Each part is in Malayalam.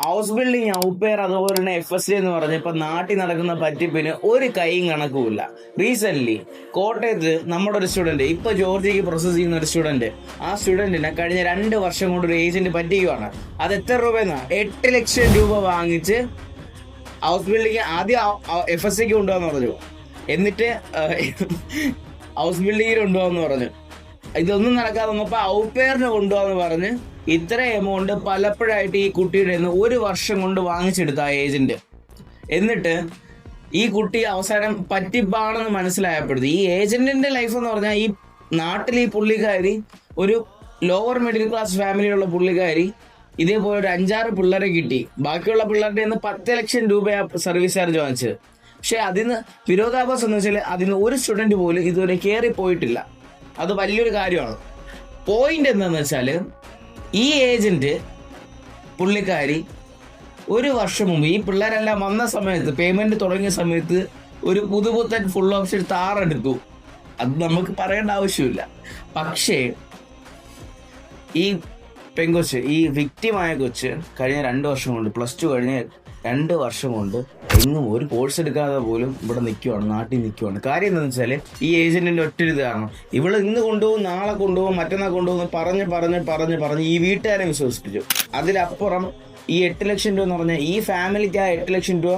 ഹൗസ് ബിൽഡിംഗ്, ഔപ്പയർ, അതുപോലെ തന്നെ FSD എന്ന് പറഞ്ഞ ഇപ്പൊ നാട്ടിൽ നടക്കുന്ന പറ്റിപ്പിന് ഒരു കൈയും കണക്കുമില്ല. റീസെന്റ് കോട്ടയത്ത് നമ്മുടെ ഒരു സ്റ്റുഡന്റ്, ഇപ്പൊ ജോർജിക്ക് പ്രോസസ് ചെയ്യുന്ന ഒരു സ്റ്റുഡന്റ്, ആ സ്റ്റുഡന്റിനെ കഴിഞ്ഞ 2 വർഷം കൊണ്ട് ഒരു ഏജന്റ് പറ്റിക്കുവാണ്. അത് എത്ര രൂപയെന്നാ? 8 ലക്ഷം രൂപ വാങ്ങിച്ച് ഹൗസ് ബിൽഡിംഗ് ആദ്യം FSDക്ക് കൊണ്ടുപോകാന്ന് പറഞ്ഞു, എന്നിട്ട് ഹൗസ് ബിൽഡിങ്ങിന് കൊണ്ടുപോകാന്ന് പറഞ്ഞു. ഇതൊന്നും നടക്കാതെ വന്നപ്പോൾ ഔപ്പയറിന് കൊണ്ടുപോകാന്ന് പറഞ്ഞ് ഇത്ര എമൗണ്ട് പലപ്പോഴായിട്ട് ഈ കുട്ടിയുടെ 1 വർഷം കൊണ്ട് വാങ്ങിച്ചെടുത്ത ആ ഏജന്റ്. എന്നിട്ട് ഈ കുട്ടി അവസാനം പറ്റിപ്പാണെന്ന് മനസ്സിലായപ്പെടുത്തി. ഈ ഏജന്റിന്റെ ലൈഫ് എന്ന് പറഞ്ഞാൽ, ഈ നാട്ടിൽ ഈ പുള്ളിക്കാരി ഒരു ലോവർ മിഡിൽ ക്ലാസ് ഫാമിലിയുള്ള പുള്ളിക്കാരി ഇതേപോലെ ഒരു 5-6 പിള്ളേരെ കിട്ടി. ബാക്കിയുള്ള പിള്ളേരുടെ 10 ലക്ഷം രൂപയാ സർവീസ് ചാർജ് വാങ്ങിച്ചത്. പക്ഷെ അതിന് വിരോധാഭാസം എന്ന് വെച്ചാൽ അതിന് ഒരു സ്റ്റുഡന്റ് പോലും ഇതുവരെ കയറി പോയിട്ടില്ല. അത് വലിയൊരു കാര്യമാണ്. പോയിന്റ് എന്താണെന്ന് വെച്ചാൽ, ഈ ഏജന്റ് പുള്ളിക്കാരി 1 വർഷം മുമ്പ് ഈ പിള്ളേരെല്ലാം വന്ന സമയത്ത്, പേയ്മെന്റ് തുടങ്ങിയ സമയത്ത് ഒരു പുതുപുത്തൻ ഫുൾ ഓപ്ഷൻ താറെടുത്തു. അത് നമുക്ക് പറയേണ്ട ആവശ്യമില്ല. പക്ഷേ ഈ പെങ്കൊച്ച്, ഈ വിക്റ്റിമായ കൊച്ച് കഴിഞ്ഞ 2 വർഷം കൊണ്ട്, +2 കഴിഞ്ഞ് 2 വർഷം കൊണ്ട് എങ്ങും ഒരു കോഴ്സ് എടുക്കാതെ പോലും ഇവിടെ നിൽക്കുവാണ്, നാട്ടിൽ നിൽക്കുവാണ്. കാര്യം എന്താണെന്ന് വെച്ചാൽ, ഈ ഏജന്റിന്റെ ഒറ്റൊരു കാരണം, ഇവള് ഇന്ന് കൊണ്ടുപോകും, നാളെ കൊണ്ടുപോകും, മറ്റന്നാൾ കൊണ്ടുപോകും പറഞ്ഞ് ഈ വീട്ടുകാരെ വിശ്വസിപ്പിച്ചു. അതിലപ്പുറം ഈ 8 ലക്ഷം രൂപ എന്ന് പറഞ്ഞാൽ, ഈ ഫാമിലിക്ക് ആ 8 ലക്ഷം രൂപ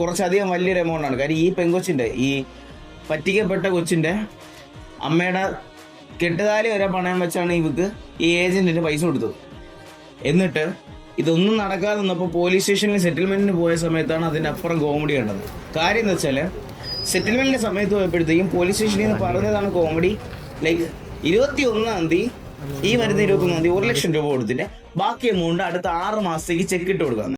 കുറച്ചധികം വലിയൊരു എമൗണ്ട് ആണ്. കാര്യം ഈ പെങ്കൊച്ചിന്റെ, ഈ പറ്റിക്കപ്പെട്ട കൊച്ചിന്റെ അമ്മയുടെ കെട്ടുതാലി വരെ പണയം വെച്ചാണ് ഇവക്ക് ഈ ഏജന്റിന് പൈസ കൊടുത്തത്. എന്നിട്ട് ഇതൊന്നും നടക്കാതെ വന്നപ്പോൾ പോലീസ് സ്റ്റേഷനിൽ സെറ്റിൽമെന്റിന് പോയ സമയത്താണ് അതിന്റെ അപ്പുറം കോമഡി കണ്ടത്. കാര്യം എന്ന് വെച്ചാൽ, സെറ്റിൽമെന്റിന്റെ സമയത്ത് പോയപ്പോഴത്തേക്കും പോലീസ് സ്റ്റേഷനിൽ നിന്ന് പറഞ്ഞതാണ് കോമഡി. ലൈക്ക് 21-ാം തീയതി, ഈ വരുന്ന 21-ാം തീയതി 1 ലക്ഷം രൂപ കൊടുത്തിട്ട് ബാക്കി എമൗണ്ട് അടുത്ത 6 മാസത്തേക്ക് ചെക്ക് ഇട്ട് കൊടുക്കാന്ന്.